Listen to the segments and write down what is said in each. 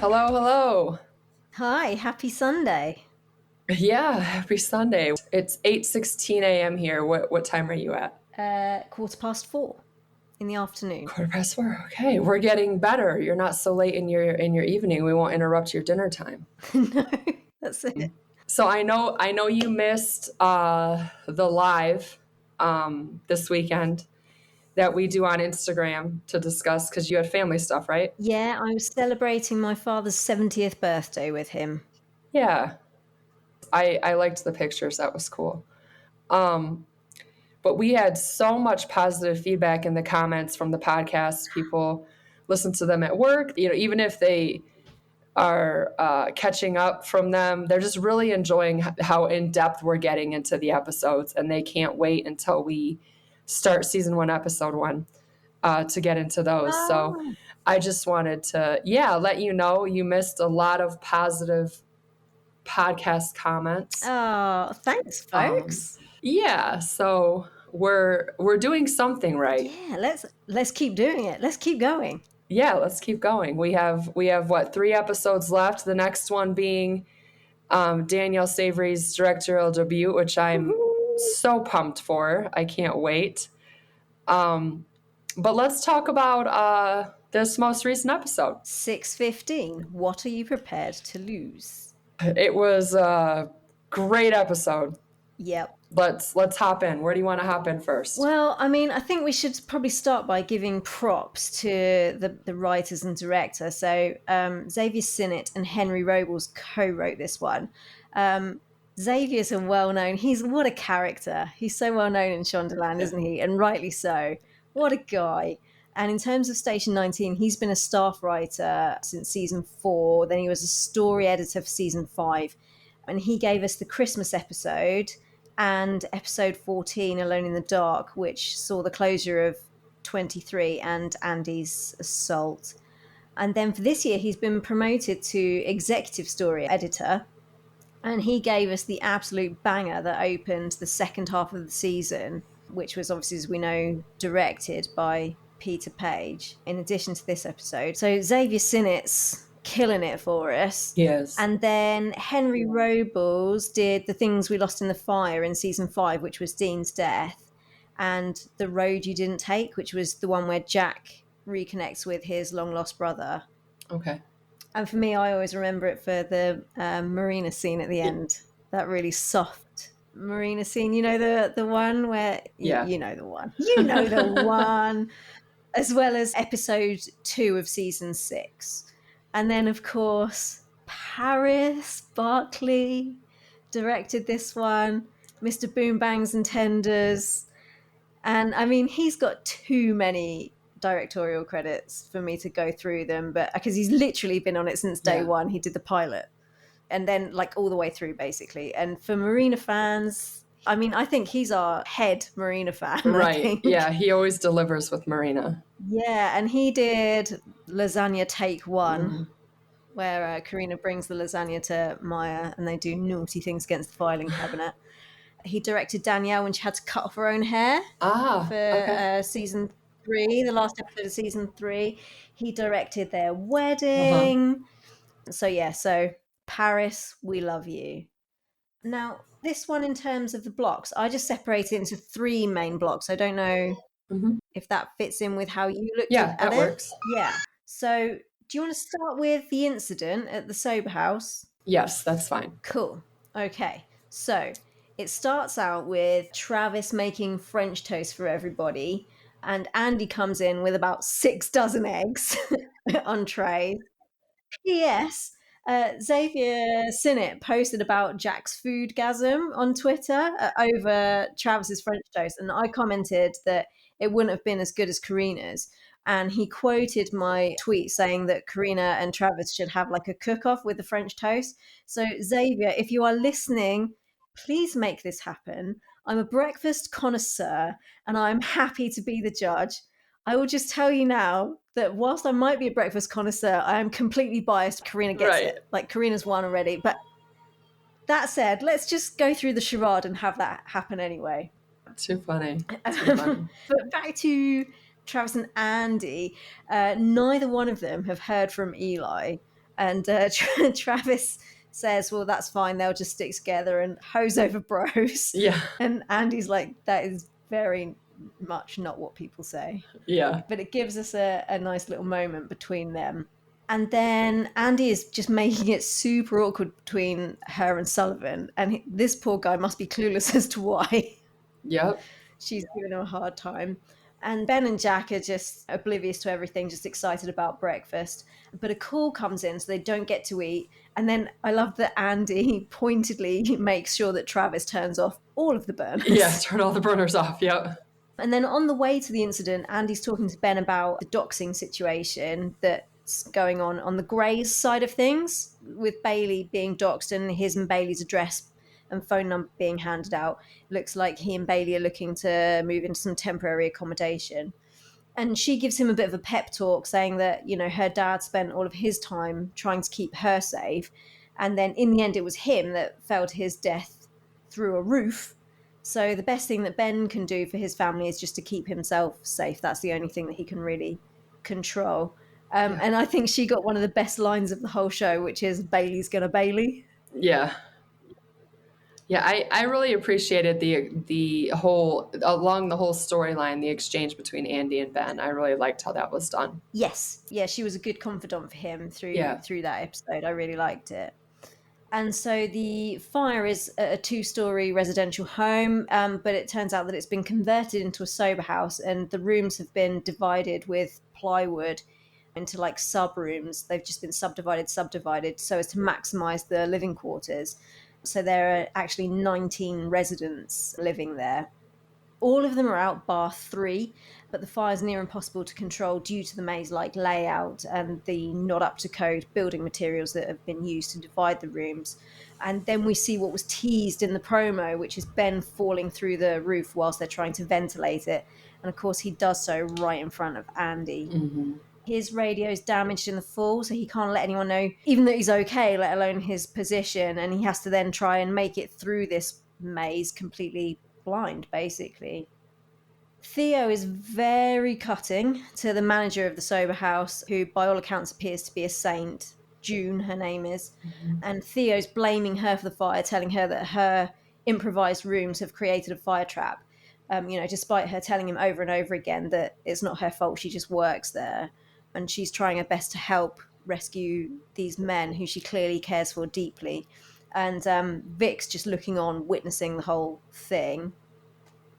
Hello, hello. Hi, happy Sunday. Yeah, happy Sunday. It's 8:16 a.m. here. What time are you at? 4:15 in the afternoon. 4:15. Okay, we're getting better. You're not so late in your evening. We won't interrupt your dinner time. No, that's it. So I know you missed the live this weekend that we do on Instagram to discuss because you had family stuff, right? Yeah, I was celebrating my father's 70th birthday with him. Yeah. I liked the pictures. That was cool. Um, But we had so much positive feedback in the comments from the podcast. People listen to them at work. Even if they are catching up from them, they're just really enjoying how in depth we're getting into the episodes, and they can't wait until we start season 1, episode 1, to get into those. So Oh, I just wanted to, let you know you missed a lot of positive podcast comments. oh, thanks, Um, folks. yeah, so we're doing something right. Yeah, let's keep doing it. Let's keep going. Yeah, let's keep going. We have what, 3 episodes left. The next one being Danielle Savory's directorial debut, which I'm Woohoo. so pumped for. I can't wait. Um, but let's talk about this most recent episode. 6:15. What are you prepared to lose? It was a great episode. Yep. Let's hop in. Where do you want to hop in first? Well, I mean, I think we should probably start by giving props to the writers and director. So Xavier Sinnet and Henry Robles co-wrote this one. Xavier's a well-known, what a character. He's so well-known in Shondaland, isn't he? And rightly so. What a guy. And in terms of Station 19, he's been a staff writer since season 4. Then he was a story editor for season 5. And he gave us the Christmas episode and episode 14, Alone in the Dark, which saw the closure of 23 and Andy's assault. And then for this year, he's been promoted to executive story editor. And he gave us the absolute banger that opened the second half of the season, which was obviously, as we know, directed by Peter Page, in addition to this episode. So Xavier Sinnet's killing it for us. Yes. And then Henry Robles did The Things We Lost in the Fire in season 5, which was Dean's death, and The Road You Didn't Take, which was the one where Jack reconnects with his long lost brother. Okay. And for me, I always remember it for the marina scene at the end. That really soft marina scene. You know, the one where Yeah. you know the one. You know the one. As well as episode 2 of season 6. And then, of course, Paris Barkley directed this one. Mr. Boom Bangs and Tenders. And I mean, he's got too many directorial credits for me to go through them, but because he's literally been on it since day one. He did the pilot and then like all the way through basically. And for Marina fans, I mean, I think he's our head Marina fan. Right. Yeah, he always delivers with Marina. Yeah, and he did Lasagna Take 1, where Karina brings the lasagna to Maya and they do naughty things against the filing cabinet. He directed Danielle when she had to cut off her own hair for season 3, the last episode of season 3. He directed their wedding. So Paris, we love you. Now, this one, in terms of the blocks, I just separate it into 3 main blocks. I don't know if that fits in with how you looked at it. Yeah, that works. Yeah. So do you want to start with the incident at the sober house? Yes, that's fine. Cool. Okay. So it starts out with Travis making French toast for everybody, and Andy comes in with about 6 dozen eggs on trays. P.S. Xavier Sinnet posted about Jack's foodgasm on Twitter over Travis's French toast, and I commented that it wouldn't have been as good as Karina's. And he quoted my tweet saying that Karina and Travis should have like a cook-off with the French toast. So Xavier, if you are listening, please make this happen. I'm a breakfast connoisseur, and I'm happy to be the judge. I will just tell you now that whilst I might be a breakfast connoisseur, I am completely biased. Karina gets it. Like, Karina's won already. But that said, let's just go through the charade and have that happen anyway. Too funny. But back to Travis and Andy. Neither one of them have heard from Eli. And Travis says, well, that's fine. They'll just stick together and hose over bros. Yeah. And Andy's like, that is very much not what people say. Yeah. But it gives us a nice little moment between them. And then Andy is just making it super awkward between her and Sullivan. And this poor guy must be clueless as to why Yep. she's giving him a hard time. And Ben and Jack are just oblivious to everything, just excited about breakfast. But a call comes in, so they don't get to eat. And then I love that Andy pointedly makes sure that Travis turns off all of the Yeah. burners. Turn all the burners off. Yep. And then on the way to the incident, Andy's talking to Ben about the doxing situation that's going on the Greys side of things, with Bailey being doxed and his and Bailey's address and phone number being handed out. Looks like he and Bailey are looking to move into some temporary accommodation. And she gives him a bit of a pep talk saying that, you know, her dad spent all of his time trying to keep her safe. And then in the end, it was him that fell to his death through a roof. So the best thing that Ben can do for his family is just to keep himself safe. That's the only thing that he can really control. Yeah. And I think she got one of the best lines of the whole show, which is Bailey's gonna Bailey. Yeah. Yeah, I really appreciated the whole along the whole storyline, the exchange between Andy and Ben. I really liked how that was done. Yes, yeah, she was a good confidant for him Yeah. through that episode. I really liked it. And so the fire is a two-story residential home, but it turns out that it's been converted into a sober house, and the rooms have been divided with plywood into like sub rooms. They've just been subdivided, so as to maximize the living quarters. So there are actually 19 residents living there. All of them are out bar 3, but the fire's near impossible to control due to the maze-like layout and the not up-to-code building materials that have been used to divide the rooms. And then we see what was teased in the promo, which is Ben falling through the roof whilst they're trying to ventilate it. And of course, he does so right in front of Andy. Mm-hmm. His radio is damaged in the fall, so he can't let anyone know, even that he's okay, let alone his position. And he has to then try and make it through this maze completely blind, basically. Theo is very cutting to the manager of the sober house, who by all accounts appears to be a saint. June, her name is. Mm-hmm. And Theo's blaming her for the fire, telling her that her improvised rooms have created a fire trap. Despite her telling him over and over again that it's not her fault, she just works there. And she's trying her best to help rescue these men who she clearly cares for deeply. And Vic's just looking on, witnessing the whole thing.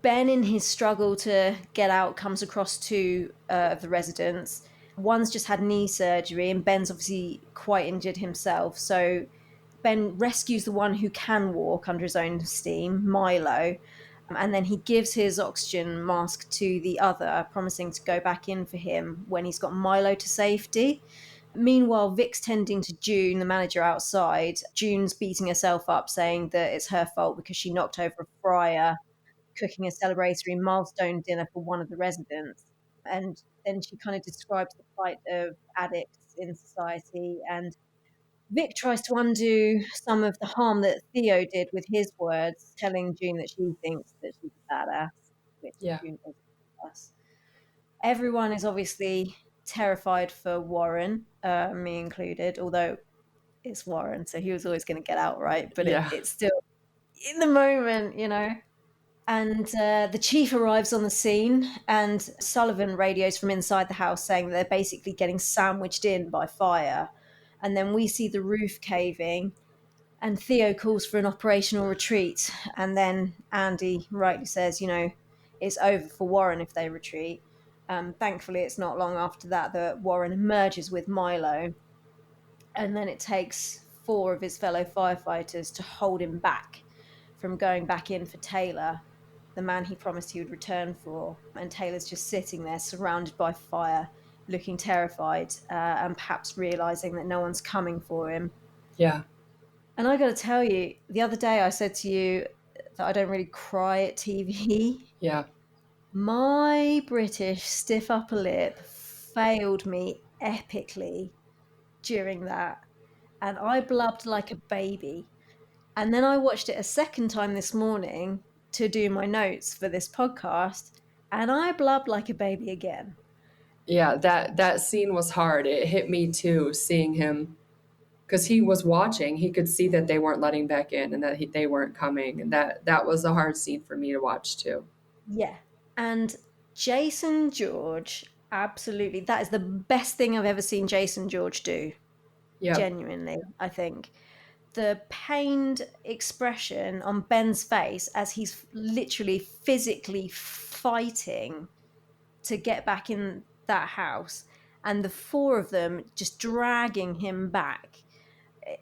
Ben, in his struggle to get out, comes across two of the residents. One's just had knee surgery, and Ben's obviously quite injured himself. So Ben rescues the one who can walk under his own steam, Milo, and then he gives his oxygen mask to the other, promising to go back in for him when he's got Milo to safety. Meanwhile, Vic's tending to June, the manager outside. June's beating herself up, saying that it's her fault because she knocked over a fryer cooking a celebratory milestone dinner for one of the residents. And then she kind of describes the plight of addicts in society. And Vic tries to undo some of the harm that Theo did with his words, telling June that she thinks that she's a badass, which Yeah. June is a badass. Everyone is obviously terrified for Warren, me included, although it's Warren, so he was always going to get out right. But Yeah. it's still in the moment, you know. And the chief arrives on the scene, and Sullivan radios from inside the house saying they're basically getting sandwiched in by fire. And then we see the roof caving, and Theo calls for an operational retreat. And then Andy rightly says, you know, it's over for Warren if they retreat. Thankfully, it's not long after that that Warren emerges with Milo. And then it takes 4 of his fellow firefighters to hold him back from going back in for Taylor, the man he promised he would return for. And Taylor's just sitting there surrounded by fire, looking terrified, and perhaps realizing that no one's coming for him. Yeah. And I got to tell you, the other day I said to you that I don't really cry at TV. Yeah. My British stiff upper lip failed me epically during that. And I blubbed like a baby. And then I watched it a second time this morning to do my notes for this podcast, and I blubbed like a baby again. Yeah. That scene was hard. It hit me too, seeing him because he was watching. He could see that they weren't letting back in and that they weren't coming, and that was a hard scene for me to watch too. Yeah. And Jason George, absolutely. That is the best thing I've ever seen Jason George do. Yep. Genuinely, I think. The pained expression on Ben's face as he's literally physically fighting to get back in that house, and the four of them just dragging him back.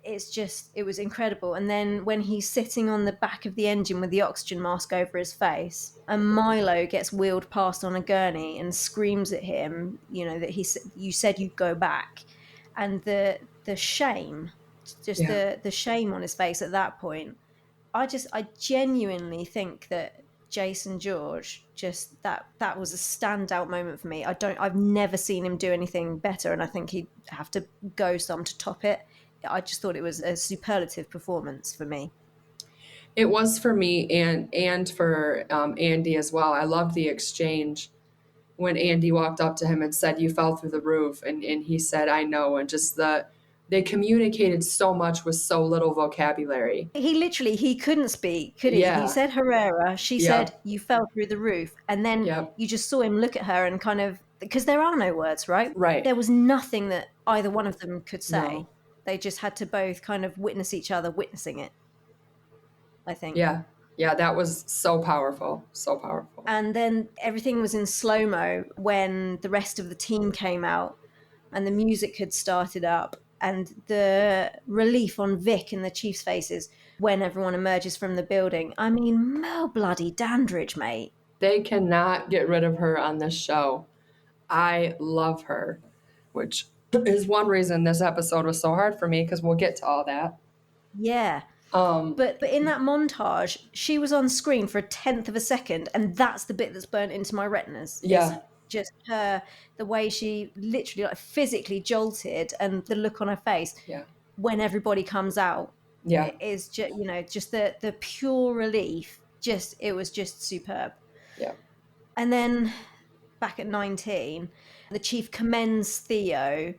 It was incredible. And then when he's sitting on the back of the engine with the oxygen mask over his face, and Milo gets wheeled past on a gurney and screams at him, that you said you'd go back, and the shame, just Yeah. the shame on his face at that point. I genuinely think that Jason George, just that was a standout moment for me. I've never seen him do anything better, and I think he'd have to go some to top it. I just thought it was a superlative performance for me. It was for me and for Andy as well. I loved the exchange when Andy walked up to him and said, "You fell through the roof," and he said, "I know," and just they communicated so much with so little vocabulary. He couldn't speak, could he? He Yeah. said Herrera, she said Yep. you fell through the roof, and then Yep. you just saw him look at her and kind of, because there are no words, right? Right. There was nothing that either one of them could say. No. They just had to both kind of witness each other witnessing it, I think. Yeah. Yeah. That was so powerful. So powerful. And then everything was in slow mo when the rest of the team came out and the music had started up, and the relief on Vic and the Chiefs' faces when everyone emerges from the building. I mean, Merle bloody Dandridge, mate. They cannot get rid of her on this show. I love her, which is one reason this episode was so hard for me because we'll get to all that. Yeah. Um, But in that montage, she was on screen for a tenth of a second, and that's the bit that's burnt into my retinas. Is yeah. just her, the way she literally like physically jolted, and the look on her face Yeah. when everybody comes out Yeah. is just just the pure relief. Just it was just superb. Yeah. And then back at 19, the chief commends Theo,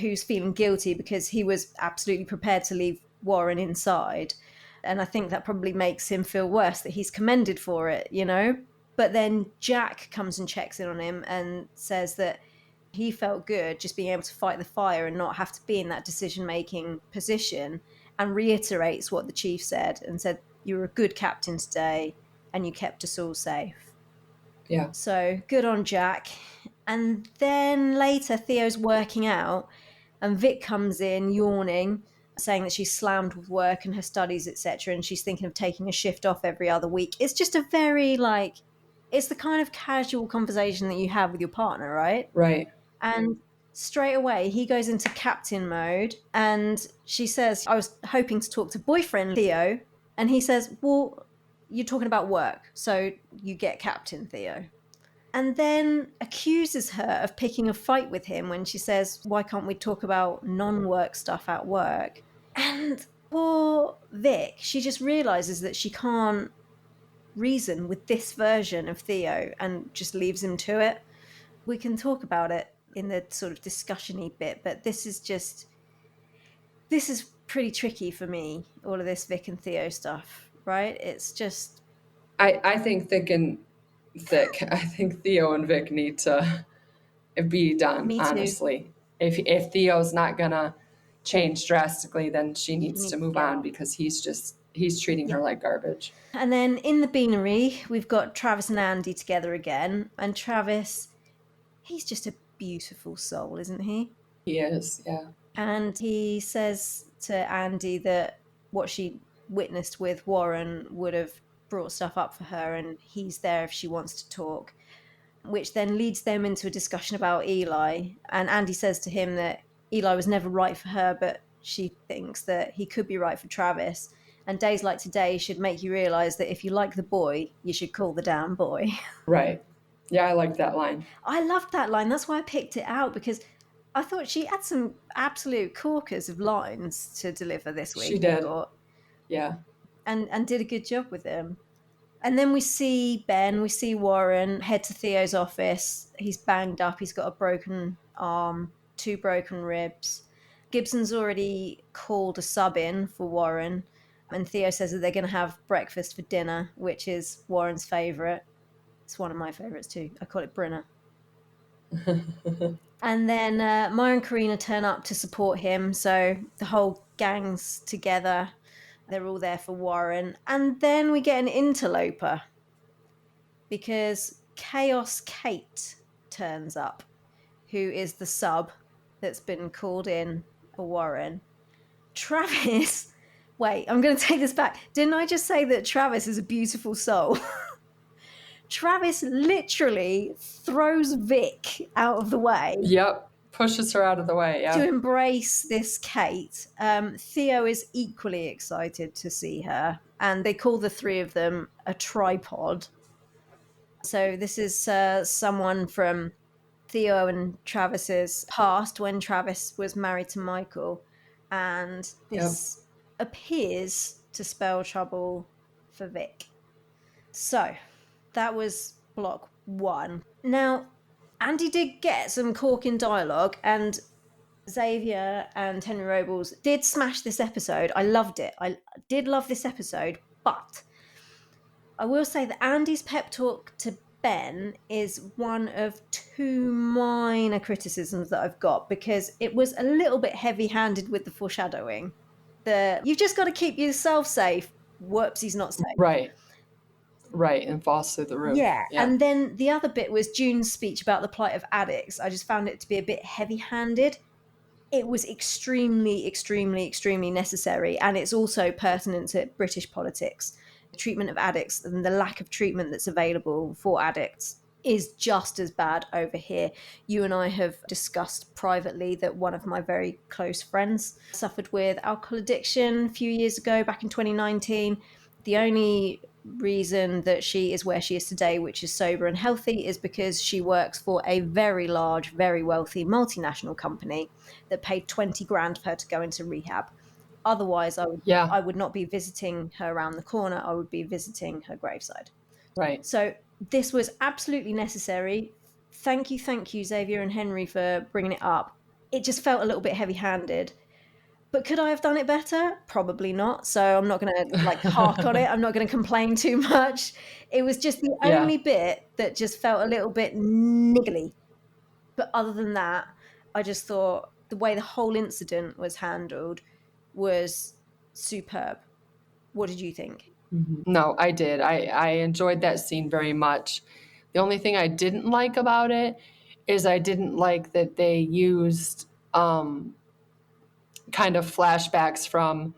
who's feeling guilty because he was absolutely prepared to leave Warren inside. And I think that probably makes him feel worse that he's commended for it. But then Jack comes and checks in on him and says that he felt good just being able to fight the fire and not have to be in that decision making position, and reiterates what the chief said and said, "You were a good captain today and you kept us all safe." Yeah. So good on Jack. And then later, Theo's working out, and Vic comes in yawning, saying that she's slammed with work and her studies, etc., and she's thinking of taking a shift off every other week. It's just a very it's the kind of casual conversation that you have with your partner, right? Right. And straight away, he goes into captain mode, and she says, "I was hoping to talk to boyfriend Theo," and he says, "Well, you're talking about work, so you get captain, Theo." And then accuses her of picking a fight with him when she says, "Why can't we talk about non-work stuff at work?" And poor Vic, she just realizes that she can't reason with this version of Theo and just leaves him to it. We can talk about it in the sort of discussion-y bit, but this is pretty tricky for me, all of this Vic and Theo stuff, right? It's just I think I think Theo and Vic need to be done, me too. honestly. If Theo's not gonna change drastically, then she He needs to needs to move get on out. because he's treating Yeah. her like garbage. And then in the beanery, we've got Travis and Andy together again. And Travis, he's just a beautiful soul, isn't he? He is, yeah. And he says to Andy that what she witnessed with Warren would have brought stuff up for her, and he's there if she wants to talk, which then leads them into a discussion about Eli. And Andy says to him that Eli was never right for her, but she thinks that he could be right for Travis. And days like today should make you realize that if you like the boy, you should call the damn boy. Right. Yeah, I like that line. I loved that line. That's why I picked it out, because I thought she had some absolute corkers of lines to deliver this She week, I did. thought, Yeah. and did a good job with them. And then we see Warren head to Theo's office. He's banged up. He's got a broken arm, two broken ribs. Gibson's already called a sub in for Warren, and Theo says that they're going to have breakfast for dinner, which is Warren's favourite. It's one of my favourites too. I call it Brinner. And then Maya and Karina turn up to support him, so the whole gang's together. They're all there for Warren. And then we get an interloper because Chaos Kate turns up, who is the sub that's been called in for Warren. Travis, wait, I'm going to take this back. Didn't I just say that Travis is a beautiful soul? Travis literally throws Vic out of the way. Yep. Pushes her out of the way. Yeah. To embrace this Kate. Theo is equally excited to see her, and they call the three of them a tripod. So this is someone from Theo and Travis's past when Travis was married to Michael, and this appears to spell trouble for Vic. So that was block 1. Now, Andy did get some corking dialogue, and Zaiver and Henry Robles did smash this episode. I loved it. I did love this episode, but I will say that Andy's pep talk to Ben is one of 2 minor criticisms that I've got, because it was a little bit heavy-handed with the foreshadowing. You've just got to keep yourself safe. Whoops, he's not safe. Right, and falls through the roof. Yeah, and then the other bit was June's speech about the plight of addicts. I just found it to be a bit heavy-handed. It was extremely, extremely, extremely necessary, and it's also pertinent to British politics. The treatment of addicts and the lack of treatment that's available for addicts is just as bad over here. You and I have discussed privately that one of my very close friends suffered with alcohol addiction a few years ago, back in 2019. The only reason that she is where she is today, which is sober and healthy, is because she works for a very large, very wealthy multinational company that paid 20 grand for her to go into rehab. Otherwise, I would not be visiting her around the corner. I would be visiting her graveside. Right. So this was absolutely necessary. Thank you, Zaiver and Henry, for bringing it up. It just felt a little bit heavy-handed. But could I have done it better? Probably not. So I'm not going to hark on it. I'm not going to complain too much. It was just the only bit that just felt a little bit niggly. But other than that, I just thought the way the whole incident was handled was superb. What did you think? No, I did. I enjoyed that scene very much. The only thing I didn't like about it is I didn't like that they used kind of flashbacks from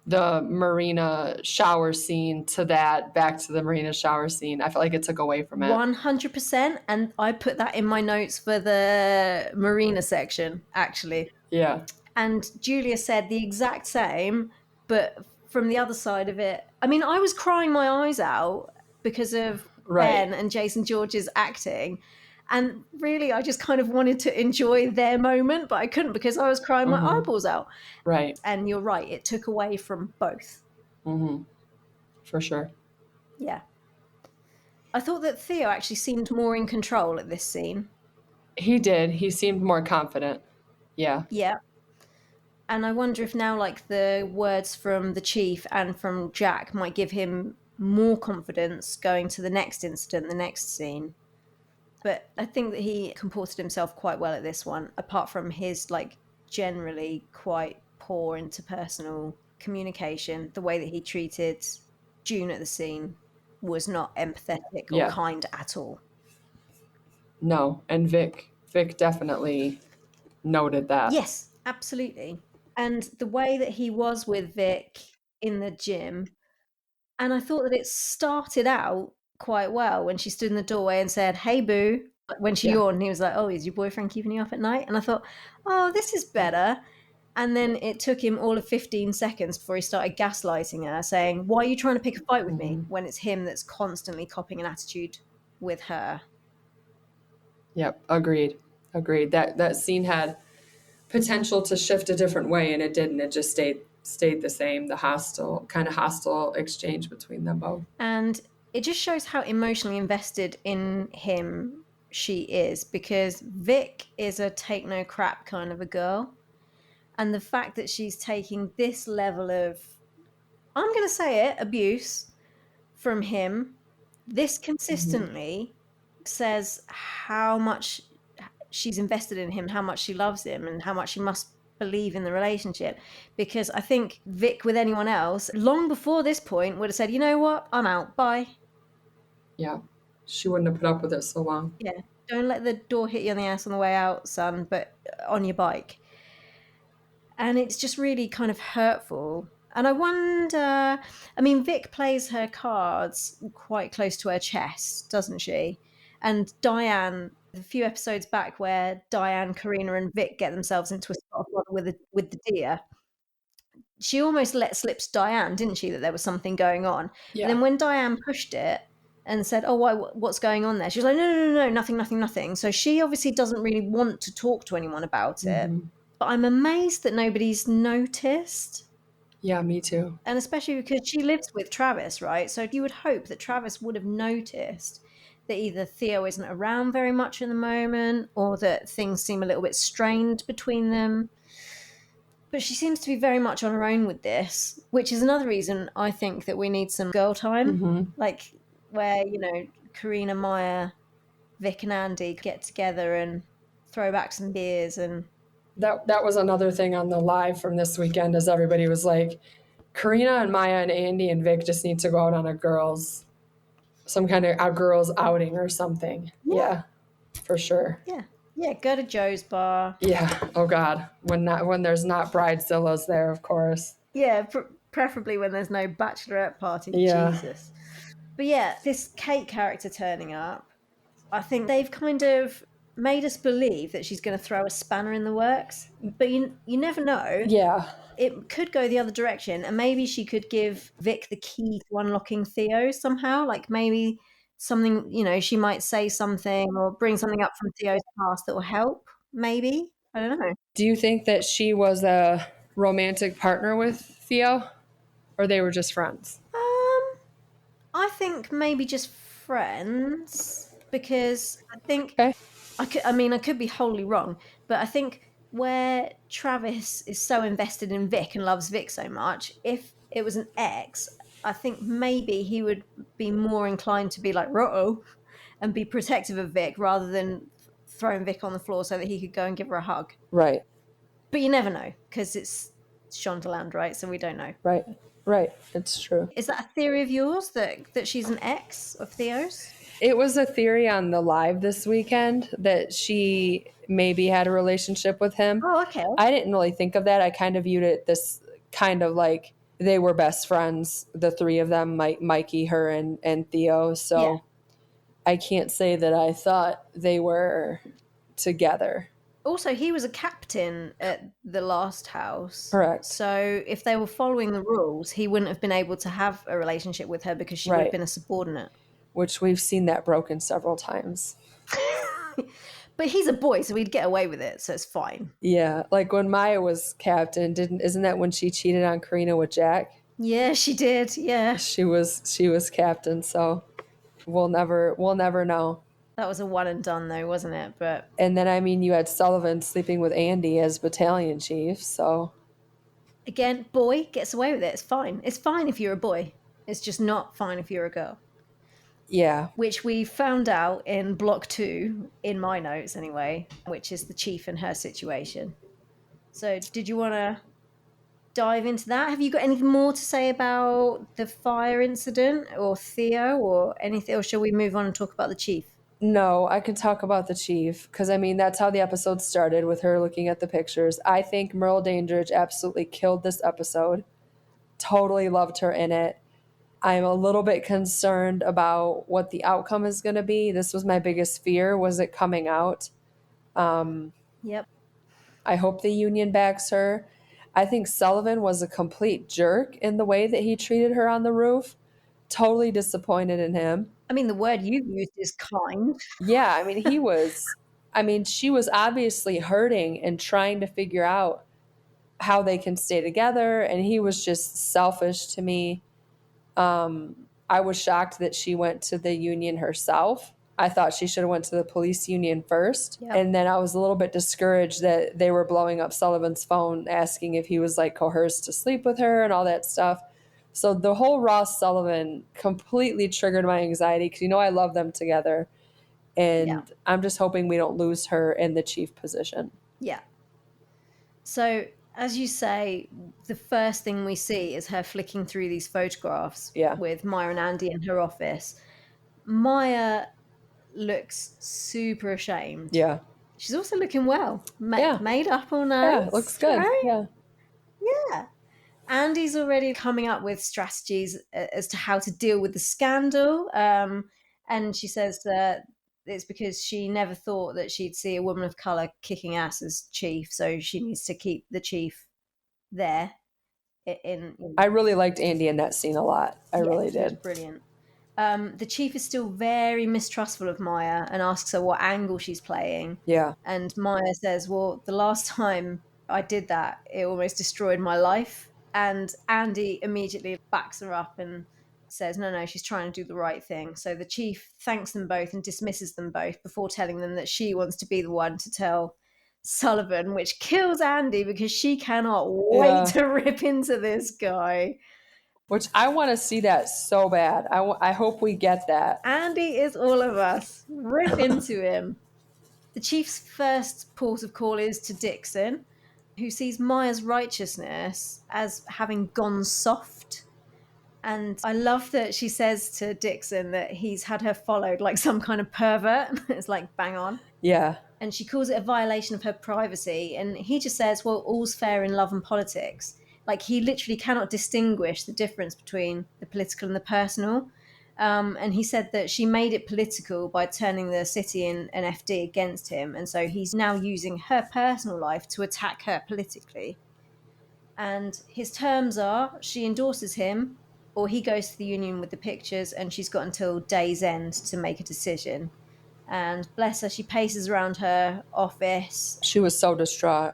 the marina shower scene to that, back to the marina shower scene. I felt like it took away from it. 100%. And I put that in my notes for the marina section, actually. Yeah. And Julia said the exact same, but from the other side of it. I mean, I was crying my eyes out because of Ben and Jason George's acting. And really, I just kind of wanted to enjoy their moment, but I couldn't because I was crying my eyeballs out. Right. And you're right, it took away from both. For sure. Yeah. I thought that Theo actually seemed more in control at this scene. He did. He seemed more confident. Yeah. Yeah. And I wonder if now, the words from the chief and from Jack might give him more confidence going to the next incident, the next scene. But I think that he comported himself quite well at this one, apart from his, generally quite poor interpersonal communication. The way that he treated June at the scene was not empathetic or kind at all. No, and Vic definitely noted that. Yes, absolutely. And the way that he was with Vic in the gym, and I thought that it started out quite well when she stood in the doorway and said, "Hey, boo." When she yawned, and he was like, "Oh, is your boyfriend keeping you up at night?" And I thought, oh, this is better. And then it took him all of 15 seconds before he started gaslighting her, saying, "Why are you trying to pick a fight with me?" when it's him that's constantly copying an attitude with her. Yep, agreed. That scene had potential to shift a different way, and it didn't. It just stayed the same, the hostile exchange between them both. And it just shows how emotionally invested in him she is, because Vic is a take no crap kind of a girl. And the fact that she's taking this level of, I'm going to say it, abuse from him, this consistently says how much she's invested in him, how much she loves him, and how much she must believe in the relationship. Because I think Vic, with anyone else, long before this point, would have said, you know what, I'm out, bye. Yeah. She wouldn't have put up with it so long. Yeah, don't let the door hit you on the ass on the way out, son, but on your bike. And it's just really kind of hurtful. And I wonder, I mean, Vic plays her cards quite close to her chest, doesn't she? And Diane, a few episodes back where Diane, Karina, and Vic get themselves into a spot of bother with the deer, she almost let slip Diane, didn't she, that there was something going on? Yeah. But then when Diane pushed it and said, "Oh, why? What's going on there?" She was like, "No, no, no, no, nothing, nothing, nothing." So she obviously doesn't really want to talk to anyone about it. But I'm amazed that nobody's noticed. Yeah, me too. And especially because she lives with Travis, right? So you would hope that Travis would have noticed that either Theo isn't around very much in the moment or that things seem a little bit strained between them. But she seems to be very much on her own with this, which is another reason I think that we need some girl time. Like where, Karina, Maya, Vic and Andy get together and throw back some beers and That was another thing on the live from this weekend, as everybody was like, Karina and Maya and Andy and Vic just need to go out on some kind of a girls outing or something. Yeah, for sure. yeah, go to Joe's bar. Yeah. Oh God. When there's not bridezillas there, of course. Yeah, preferably when there's no bachelorette party. Yeah. Jesus. But yeah, this Kate character turning up, I think they've kind of made us believe that she's going to throw a spanner in the works. But you never know. Yeah. It could go the other direction, and maybe she could give Vic the key to unlocking Theo somehow. Like maybe something, she might say something or bring something up from Theo's past that will help. Maybe. I don't know. Do you think that she was a romantic partner with Theo, or they were just friends? I think maybe just friends because I think Okay. I could be wholly wrong, but I think where Travis is so invested in Vic and loves Vic so much, if it was an ex, I think maybe he would be more inclined to be like "Ruh-oh" and be protective of Vic rather than throwing Vic on the floor so that he could go and give her a hug. Right. But you never know because it's Shondaland, right? So we don't know. Right. Right. It's true. Is that a theory of yours that she's an ex of Theo's? It was a theory on the live this weekend that she maybe had a relationship with him. Oh, okay. I didn't really think of that. I kind of viewed it this kind of like they were best friends, the three of them, Mikey, her, and Theo. So Yeah. I can't say that I thought they were together. Also, he was a captain at the last house. Correct. So if they were following the rules, he wouldn't have been able to have a relationship with her because she would have been a subordinate. Which we've seen that broken several times. But he's a boy, so he'd get away with it, so it's fine. Yeah, like when Maya was captain, isn't that when she cheated on Karina with Jack? Yeah, she did. Yeah. She was captain, so we'll never know. That was a one and done though, wasn't it? But And then I mean you had Sullivan sleeping with Andy as battalion chief, so again, boy gets away with it. It's fine. It's fine if you're a boy. It's just not fine if you're a girl. yeah. Which we found out in block 2, in my notes anyway, which is the chief and her situation. So did you want to dive into that? Have you got anything more to say about the fire incident or Theo or anything, or shall we move on and talk about the chief? No, I can talk about the chief because I mean that's how the episode started with her looking at the pictures. I think Merle Dandridge absolutely killed this episode. Totally loved her in it. I'm a little bit concerned about what the outcome is going to be. This was my biggest fear, was it coming out. Yep. I hope the union backs her. I think Sullivan was a complete jerk in the way that he treated her on the roof. Totally disappointed in him. I mean, the word you used is kind. Yeah, I mean, she was obviously hurting and trying to figure out how they can stay together, and he was just selfish to me. I was shocked that she went to the union herself. I thought she should have went to the police union first. Yep. And then I was a little bit discouraged that they were blowing up Sullivan's phone asking if he was like coerced to sleep with her and all that stuff. So the whole Ross Sullivan completely triggered my anxiety because I love them together. Yeah. And I'm just hoping we don't lose her in the chief position. Yeah. So, as you say, the first thing we see is her flicking through these photographs Yeah. with Maya and Andy in her office. Maya looks super ashamed. Yeah. She's also looking well, Yeah. made up all nice. Yeah, it looks good. Right? Yeah. Yeah. Andy's already coming up with strategies as to how to deal with the scandal. And she says that it's because she never thought that she'd see a woman of color kicking ass as chief, so she needs to keep the chief there. I really liked Andy in that scene a lot. I really He was did. brilliant. The chief is still very mistrustful of Maya and asks her what angle she's playing. Yeah. And Maya says, well, the last time I did that, it almost destroyed my life. And Andy immediately backs her up and says, no, she's trying to do the right thing. So the chief thanks them both and dismisses them both before telling them that she wants to be the one to tell Sullivan, which kills Andy because she cannot wait to rip into this guy. Which I want to see that so bad. I hope we get that. Andy is all of us. Rip into him. The chief's first port of call is to Dixon, who sees Maya's righteousness as having gone soft. And I love that she says to Dixon that he's had her followed like some kind of pervert. It's like bang on. Yeah. And she calls it a violation of her privacy. And he just says, well, all's fair in love and politics. Like he literally cannot distinguish the difference between the political and the personal. And he said that she made it political by turning the city and FD against him. And so he's now using her personal life to attack her politically. And his terms are she endorses him or he goes to the union with the pictures and she's got until day's end to make a decision. And bless her, she paces around her office. She was so distraught.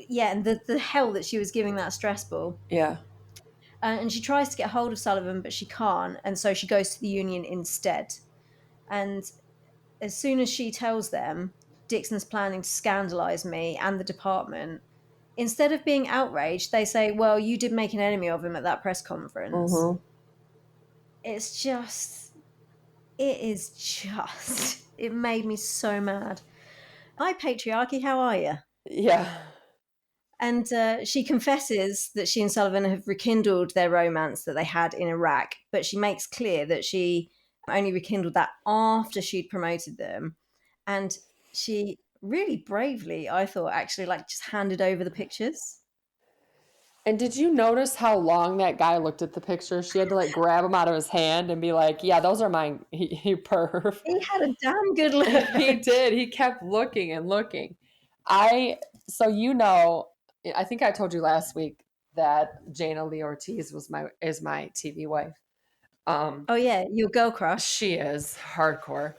Yeah, and the hell that she was giving that stress ball. Yeah. And she tries to get hold of Sullivan, but she can't. And so she goes to the union instead. And as soon as she tells them Dixon's planning to scandalize me and the department, instead of being outraged, they say, well, you did make an enemy of him at that press conference. Mm-hmm. It made me so mad. Hi, patriarchy, how are you? Yeah. And she confesses that she and Sullivan have rekindled their romance that they had in Iraq, but she makes clear that she only rekindled that after she'd promoted them. And she really bravely, I thought, actually, like just handed over the pictures. And did you notice how long that guy looked at the picture? She had to like grab him out of his hand and be like, yeah, those are mine. He perv. He had a damn good look. He did. He kept looking and looking. I think I told you last week that Jana Lee Ortiz is my TV wife. Oh yeah, your girl crush. She is hardcore.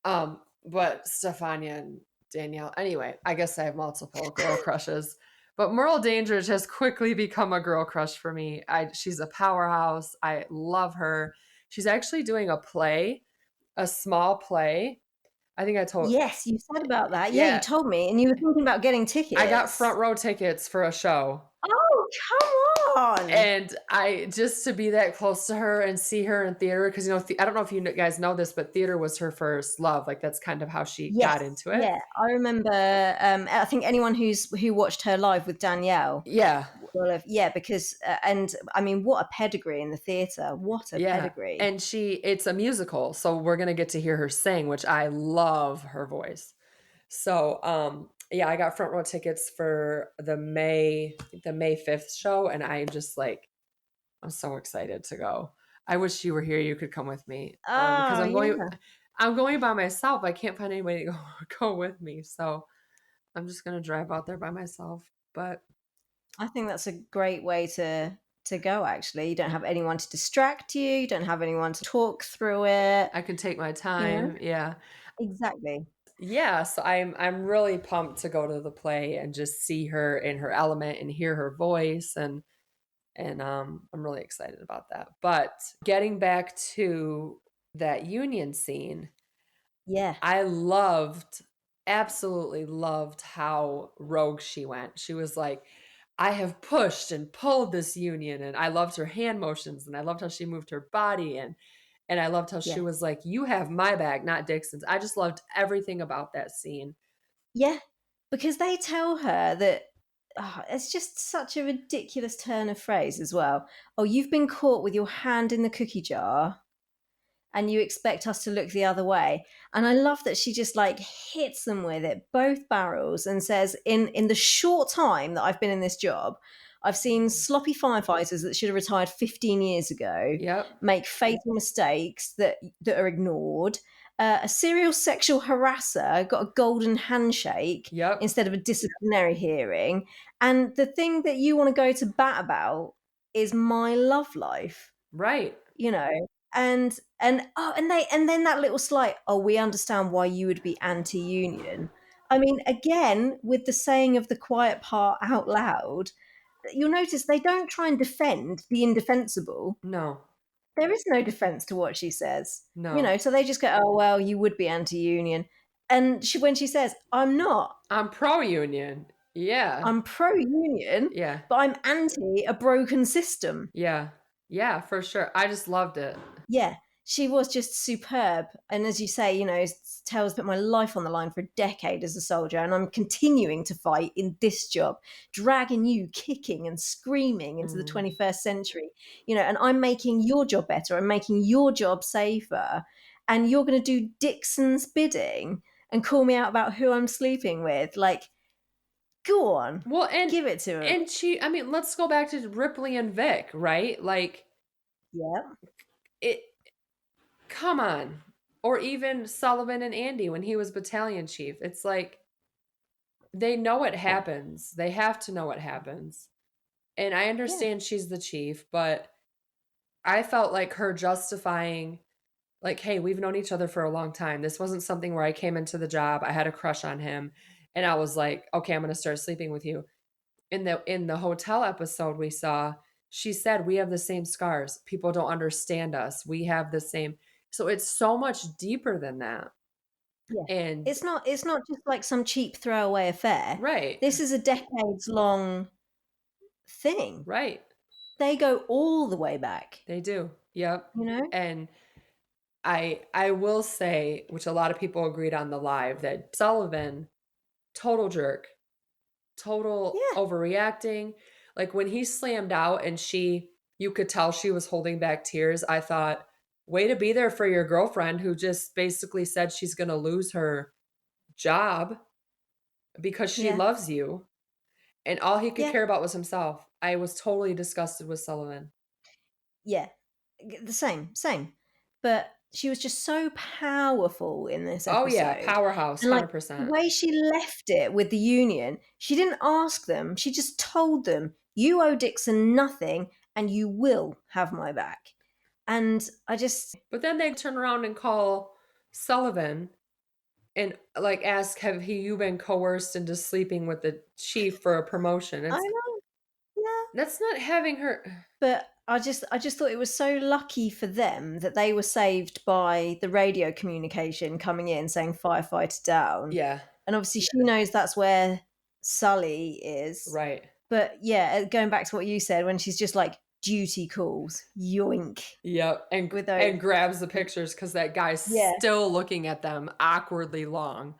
But Stefania and Danielle. Anyway, I guess I have multiple girl crushes. But Merle Dandridge has quickly become a girl crush for me. She's a powerhouse. I love her. She's actually doing a small play. I think I told. Yes, you said about that. Yeah, you told me, and you were thinking about getting tickets. I got front row tickets for a show. Oh, come on! And I just to be that close to her and see her in theater because I don't know if you guys know this, but theater was her first love. Like that's kind of how she got into it. Yeah, I remember. I think anyone who watched her live with Danielle. Yeah. Because and I mean, what a pedigree in the theater! What a pedigree! And it's a musical, so we're gonna get to hear her sing, which I love her voice. So, I got front row tickets for the May 5th show, and I'm just like, I'm so excited to go. I wish you were here. You could come with me because I'm going by myself. I can't find anybody to go with me, so I'm just gonna drive out there by myself. But I think that's a great way to go. Actually, you don't have anyone to distract you. You don't have anyone to talk through it. I can take my time. Yeah, exactly. Yeah, so I'm really pumped to go to the play and just see her in her element and hear her voice and I'm really excited about that. But getting back to that union scene, Yeah. I absolutely loved how rogue she went. She was like, I have pushed and pulled this union, and I loved her hand motions, and I loved how she moved her body, and I loved how she Yeah. was like, you have my back, not Dixon's. I just loved everything about that scene. Yeah. Because they tell her that, it's just such a ridiculous turn of phrase as well. Oh, you've been caught with your hand in the cookie jar and you expect us to look the other way. And I love that she just like hits them with it, both barrels, and says, in the short time that I've been in this job, I've seen sloppy firefighters that should have retired 15 years ago Yep. make fatal mistakes that are ignored. A serial sexual harasser got a golden handshake Yep. instead of a disciplinary hearing. And the thing that you want to go to bat about is my love life, Right. you know. And then that little slight, oh, we understand why you would be anti-union. I mean, again, with the saying of the quiet part out loud, you'll notice they don't try and defend the indefensible. No. There is no defense to what she says, No. so they just go, oh well, you would be anti-union. And when she says, I'm not, I'm pro union. Yeah. I'm pro-union, Yeah. but I'm anti a broken system. Yeah. Yeah, for sure. I just loved it. Yeah, she was just superb. And as you say, Tell's put my life on the line for a decade as a soldier, and I'm continuing to fight in this job, dragging you kicking and screaming into the Mm. 21st century. And I'm making your job better. I'm making your job safer. And you're going to do Dixon's bidding and call me out about who I'm sleeping with. Like, go on, Well, give it to her. I mean, let's go back to Ripley and Vic, right? Like Yeah, it come on. Or even Sullivan and Andy when he was battalion chief. It's like they know what happens. They have to know what happens. And I yeah, understand she's the chief, but I felt like her justifying, like, hey, we've known each other for a long time. This wasn't something where I came into the job, I had a crush on him, and I was like, okay, I'm going to start sleeping with you. In the hotel episode we saw, she said we have the same scars. People don't understand us. We have the same. So it's so much deeper than that. yeah. And It's not just like some cheap throwaway affair. right, This is a decades long thing. right. They go all the way back, They do. Yep. you know? And I will say, which a lot of people agreed on the live, that Sullivan, total jerk, total Yeah, overreacting. Like when he slammed out and you could tell she was holding back tears, I thought, way to be there for your girlfriend who just basically said she's going to lose her job because she yeah, loves you. And all he could yeah, care about was himself. I was totally disgusted with Sullivan. yeah. The same. But she was just so powerful in this Oh, yeah, episode. powerhouse, And like the 100%. way she left it with the union, she didn't ask them, she just told them, you owe Dixon nothing and you will have my back. And I just, But then they turn around and call Sullivan and like ask, have you been coerced into sleeping with the chief for a promotion? I know, yeah. That's not having her. But I just thought it was so lucky for them that they were saved by the radio communication coming in saying firefighter down. Yeah, And obviously she knows that's where Sully is. right. But yeah, going back to what you said, when she's just like duty calls, yoink. Yep. With those, And grabs the pictures because that guy's yeah, still looking at them awkwardly long.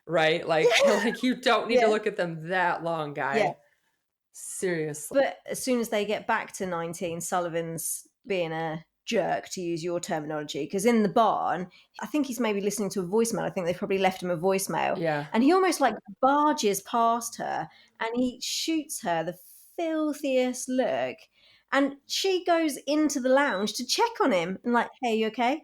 Right? Like yeah, like you don't need to yeah, look at them that long, yeah. guy. Seriously. But as soon as they get back to 19, Sullivan's being a jerk, to use your terminology, because in the barn, I think he's maybe listening to a voicemail. I think they've probably left him a voicemail. Yeah. And he almost like barges past her and he shoots her the filthiest look. And she goes into the lounge to check on him and like, hey, you okay?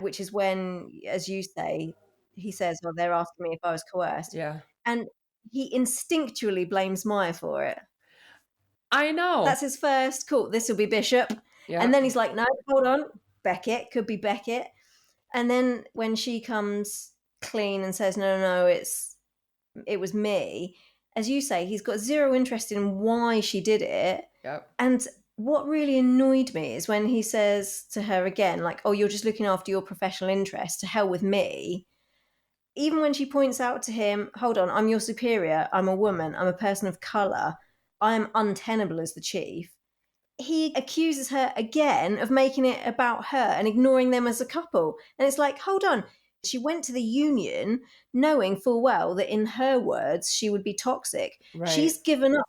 Which is when, as you say, he says, well, they're asking me if I was coerced. Yeah. And he instinctually blames Maya for it. I know. That's his first call. This will be Bishop. Yeah. And then he's like, no, hold on. Beckett, could be Beckett. And then when she comes clean and says, no, no, no, it was me, as you say, he's got zero interest in why she did it. Yep. And what really annoyed me is when he says to her again, like, oh, you're just looking after your professional interest, to hell with me. even when she points out to him, hold on, I'm your superior, I'm a woman, I'm a person of colour, I am untenable as the chief, he accuses her again of making it about her and ignoring them as a couple. And it's like, hold on. She went to the union knowing full well that, in her words, she would be toxic. Right. She's given up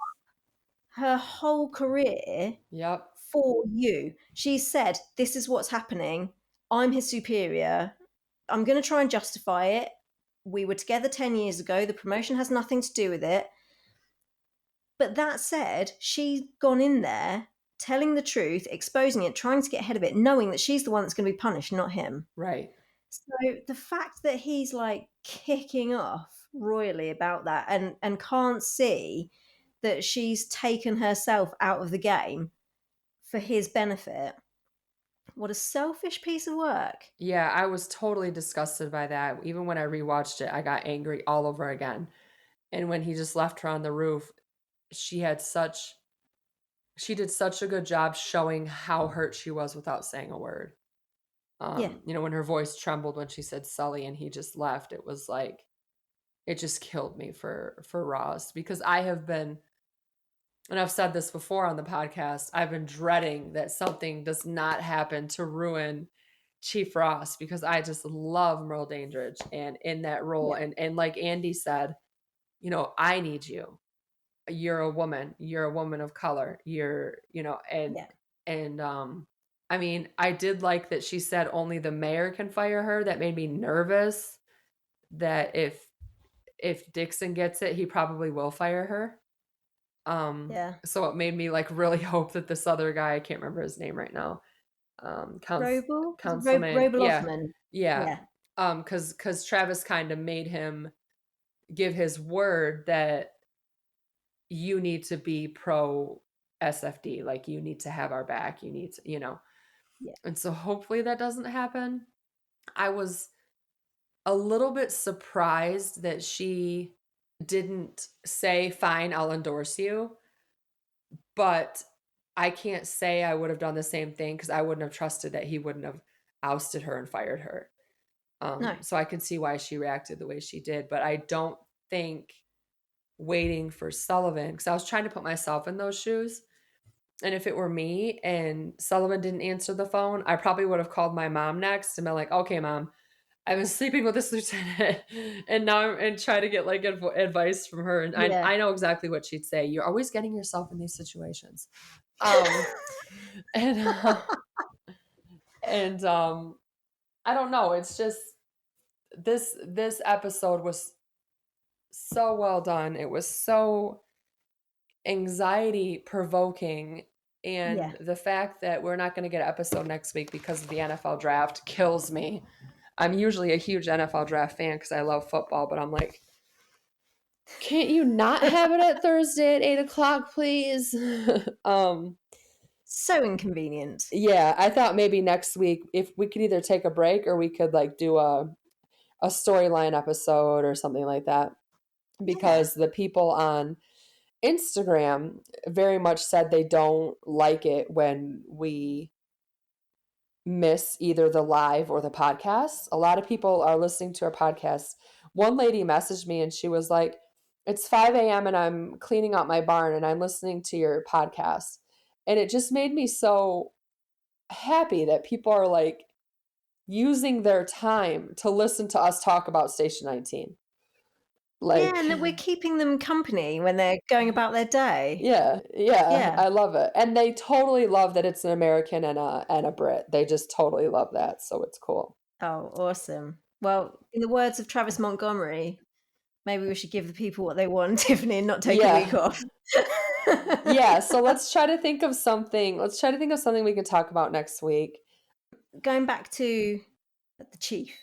her whole career Yep. for you. She said, this is what's happening. I'm his superior. I'm going to try and justify it. We were together 10 years ago. The promotion has nothing to do with it. But that said, she's gone in there telling the truth, exposing it, trying to get ahead of it, knowing that she's the one that's going to be punished, not him. Right. So the fact that he's like kicking off royally about that and can't see that she's taken herself out of the game for his benefit, what a selfish piece of work. Yeah, I was totally disgusted by that. Even when I rewatched it, I got angry all over again. And when he just left her on the roof, she had such she did such a good job showing how hurt she was without saying a word. Yeah, When her voice trembled when she said Sully and he just left, it was like it just killed me for Ross, because I have been, and I've said this before on the podcast, I've been dreading that something does not happen to ruin Chief Ross, because I just love Merle Dandridge and in that role. yeah, And like Andy said, I need you. You're a woman. You're a woman of color. You're, yeah, and I mean, I did like that she said only the mayor can fire her. That made me nervous that if Dixon gets it, he probably will fire her. yeah. So it made me like really hope that this other guy, I can't remember his name right now, Roble? Is it councilman, Roble yeah, Offman? yeah, Yeah, because Travis kind of made him give his word that you need to be pro SFD, like you need to have our back, you need to, yeah, and so hopefully that doesn't happen. I was a little bit surprised that she didn't say, fine, I'll endorse you. But I can't say I would have done the same thing, because I wouldn't have trusted that he wouldn't have ousted her and fired her. no, So I can see why she reacted the way she did. But I don't think waiting for Sullivan, because I was trying to put myself in those shoes. And if it were me and Sullivan didn't answer the phone, I probably would have called my mom next and been like, okay, mom, I've been sleeping with this lieutenant, and now and try to get like advice from her. And yeah. I know exactly what she'd say. You're always getting yourself in these situations. Um, and I don't know. It's just this episode was so well done. It was so anxiety provoking. Yeah. And the fact that we're not going to get an episode next week because of the NFL draft kills me. I'm usually a huge NFL draft fan because I love football, but I'm like, can't you not have it at Thursday at 8 o'clock, please? So inconvenient. Yeah, I thought maybe next week if we could either take a break or we could like do a storyline episode or something like that, Yeah. because the people on Instagram very much said they don't like it when we miss either the live or the podcast. A lot of people are listening to our podcast. One lady messaged me and she was like, it's 5 a.m. and I'm cleaning out my barn and I'm listening to your podcast. And it just made me so happy that people are like using their time to listen to us talk about Station 19. Yeah, Like, and that we're keeping them company when they're going about their day. yeah, Yeah. I love it. And they totally love that it's an American and a Brit. They just totally love that. So it's cool. Oh, awesome. Well, in the words of Travis Montgomery, maybe we should give the people what they want, Tiffany, and not take a week Yeah. off. Yeah. So let's try to think of something. Let's try to think of something we can talk about next week. Going back to the chief,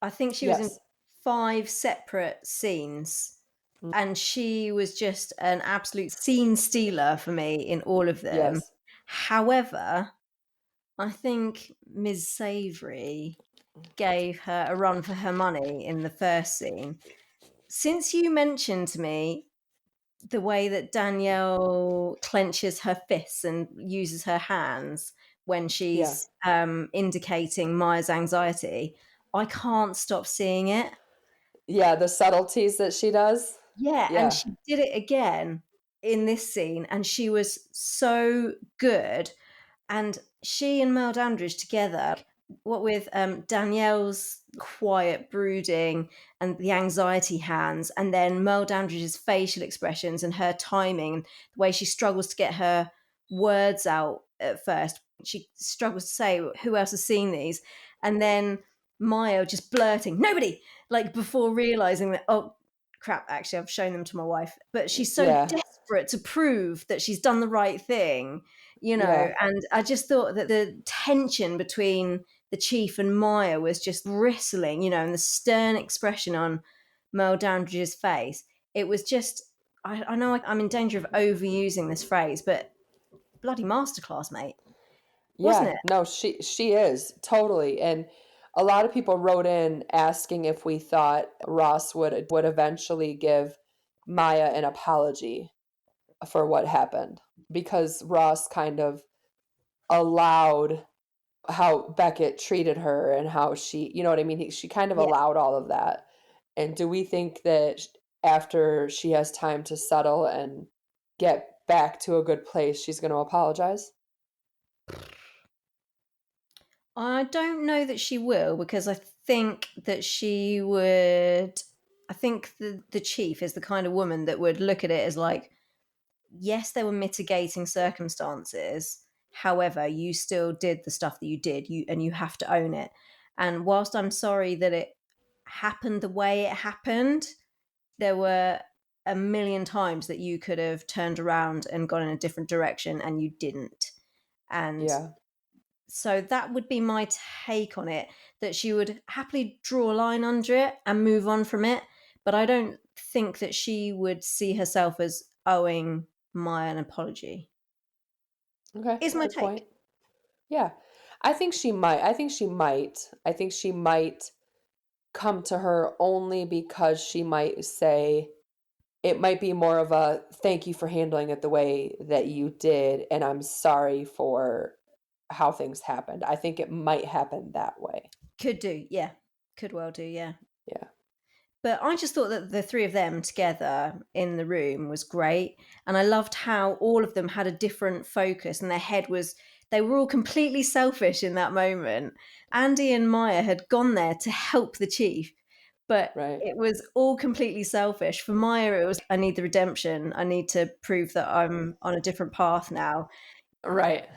I think she was in Yes. 5 separate scenes, Mm, and she was just an absolute scene stealer for me in all of them. yes. However, I think Ms. Zaiver gave her a run for her money in the first scene. Since you mentioned to me the way that Danielle clenches her fists and uses her hands when Yeah. she's indicating Maya's anxiety, I can't stop seeing it. Yeah, the subtleties that she does. Yeah, and Yeah. she did it again in this scene, and she was so good. And she and Merle Dandridge together, what with Danielle's quiet brooding and the anxiety hands, and then Merle Dandridge's facial expressions and her timing, and the way she struggles to get her words out at first. She struggles to say, who else has seen these? And then Maya just blurting, nobody, like before realizing that, oh, crap, actually, I've shown them to my wife. But she's so Yeah. desperate to prove that she's done the right thing, Yeah. and I just thought that the tension between the chief and Maya was just bristling, and the stern expression on Merle Dandridge's face. It was just, I know I'm in danger of overusing this phrase, but bloody masterclass, mate, wasn't Yeah. it? No, she is totally. And a lot of people wrote in asking if we thought Ross would eventually give Maya an apology for what happened, because Ross kind of allowed how Beckett treated her and how she, you know what I mean? She kind of Yeah. allowed all of that. And do we think that after she has time to settle and get back to a good place, she's going to apologize? I don't know that she will, because I think that she would. I think the chief is the kind of woman that would look at it as like, yes, there were mitigating circumstances. However, you still did the stuff that you did, and you have to own it. And whilst I'm sorry that it happened the way it happened, there were a million times that you could have turned around and gone in a different direction, and you didn't. And Yeah. so that would be my take on it, that she would happily draw a line under it and move on from it. But I don't think that she would see herself as owing Maya an apology, Okay. is my Good take. point. Yeah. I think she might. I think she might. I think she might come to her only because she might say, it might be more of a thank you for handling it the way that you did, and I'm sorry for how things happened. I think it might happen that way. Could do, yeah. Could well do, yeah. Yeah. But I just thought that the three of them together in the room was great. And I loved how all of them had a different focus, and they were all completely selfish in that moment. Andy and Maya had gone there to help the chief, but Right. it was all completely selfish. For Maya, it was, I need the redemption. I need to prove that I'm on a different path now. Right.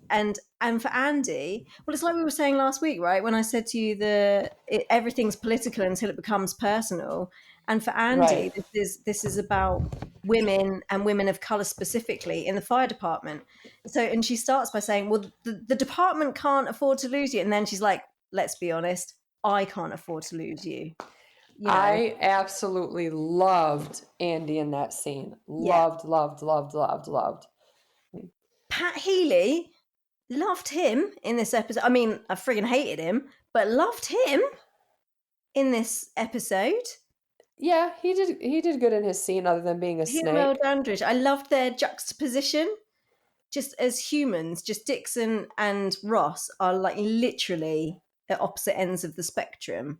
And for Andy, well, it's like we were saying last week, right? When I said to you that everything's political until it becomes personal. And for Andy, Right. this is about women and women of color specifically in the fire department. So, and she starts by saying, "Well, the department can't afford to lose you," and then she's like, "Let's be honest, I can't afford to lose you." You know, I absolutely loved Andy in that scene. yeah. Loved, loved, loved, loved, loved. Pat Healy, loved him in this episode. I mean, I friggin' hated him, but loved him in this episode. Yeah, he did good in his scene other than being a He and Merle snake. Dandridge, I loved their juxtaposition. Just as humans, just Dixon and Ross are like literally at opposite ends of the spectrum.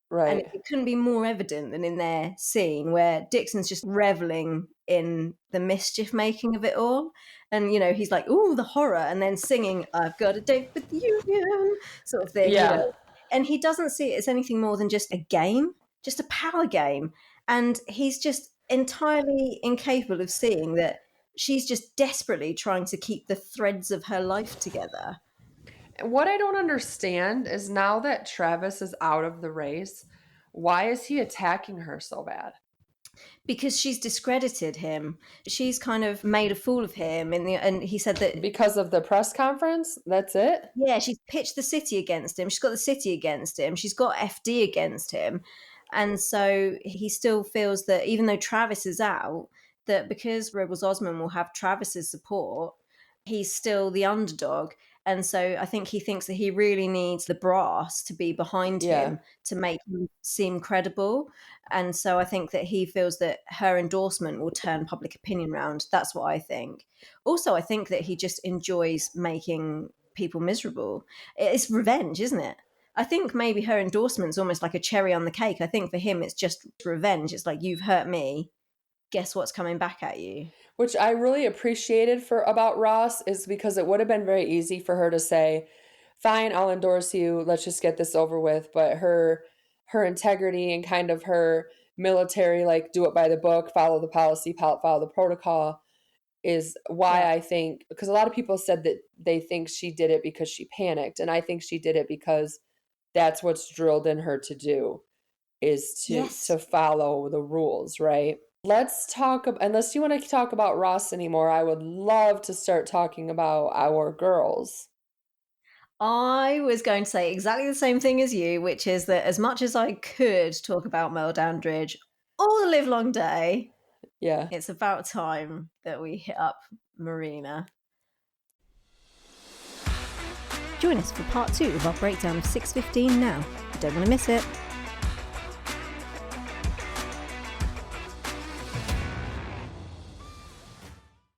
And Right. it couldn't be more evident than in their scene where Dixon's just reveling in the mischief making of it all. And, he's like, ooh, the horror, and then singing, I've got a date with the union, sort of thing. Yeah. And he doesn't see it as anything more than just a game, just a power game. And he's just entirely incapable of seeing that she's just desperately trying to keep the threads of her life together. What I don't understand is now that Travis is out of the race, why is he attacking her so bad? Because she's discredited him. She's kind of made a fool of him and he said that, Because of the press conference? That's it? yeah, she's pitched the city against him. She's got the city against him. She's got FD against him. And so he still feels that even though Travis is out, that because Robles Osmond will have Travis's support, he's still the underdog. And so I think he thinks that he really needs the brass to be behind Yeah. him to make him seem credible. And so I think that he feels that her endorsement will turn public opinion round. That's what I think. Also, I think that he just enjoys making people miserable. It's revenge, isn't it? I think maybe her endorsement's almost like a cherry on the cake. I think for him, it's just revenge. It's like, you've hurt me. Guess what's coming back at you? Which I really appreciated about Ross is because it would have been very easy for her to say, "Fine, I'll endorse you. Let's just get this over with." But her integrity and kind of her military, like, do it by the book, follow the policy, follow the protocol, is why Yeah. I think, because a lot of people said that they think she did it because she panicked, and I think she did it because that's what's drilled in her to do, is Yes. to follow the rules, right? Let's talk, unless you want to talk about Ross anymore, I would love to start talking about our girls. I was going to say exactly the same thing as you, which is that as much as I could talk about Merle Dandridge all the live long day, Yeah. it's about time that we hit up Marina. Join us for part 2 of our breakdown of 6:15 now. You don't want to miss it.